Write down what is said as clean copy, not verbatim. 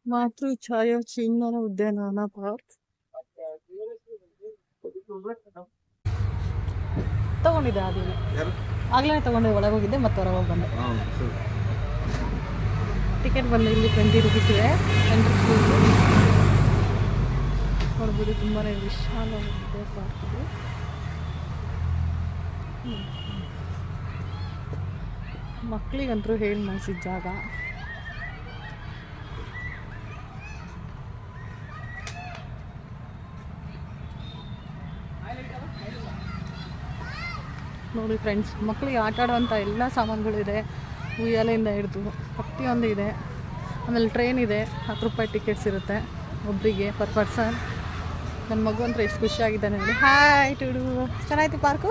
ಮಾತೃ ಛಾಯಾ ಚಿನ್ನನ ಉದ್ಯಾನವನ ಪಾರ್ಕ್ ತಗೊಂಡಿದ್ದೆ ಅದೇನೆ ಆಗ್ಲೇ ತಗೊಂಡೆ ಒಳಗೆ ಹೋಗಿದ್ದೆ ಮತ್ತೆ ಹೊರಗೆ ಹೋಗಿ ಬಂದೆ ಟಿಕೆಟ್ ಬಂದು ಇಲ್ಲಿ 20 ರೂಪೀಸ್ ಇದೆ ಎಂಟ್ರಿ ಫೀಸ್ ನೋಡ್ಬೋದು ತುಂಬಾ ವಿಶಾಲವಾಗಿದೆ ಪಾರ್ಕ್ ಇದು ಮಕ್ಕಳಿಗಂತೂ ಹೇಳಿ ಮಾಡಿಸಿದ ಜಾಗ ನೋಡಿ ಫ್ರೆಂಡ್ಸ್ ಮಕ್ಕಳಿಗೆ ಆಟ ಆಡುವಂಥ ಎಲ್ಲ ಸಾಮಾನುಗಳಿದೆ ಉಯ್ಯಾಲೆಯಿಂದ ಹಿಡಿದು ಪ್ರತಿಯೊಂದು ಇದೆ ಆಮೇಲೆ ಟ್ರೈನ್ ಇದೆ 10 ರೂಪಾಯಿ ಟಿಕೆಟ್ಸ್ ಇರುತ್ತೆ ಒಬ್ಬರಿಗೆ ಪರ್ ಪರ್ಸನ್ ನನ್ನ ಮಗು ಅಂತ ಎಷ್ಟು ಖುಷಿಯಾಗಿದ್ದಾನೆ ನೋಡಿ ಹಾಯ್ ಟುಡು ಚೆನ್ನಾಗಿತ್ತು ಪಾರ್ಕು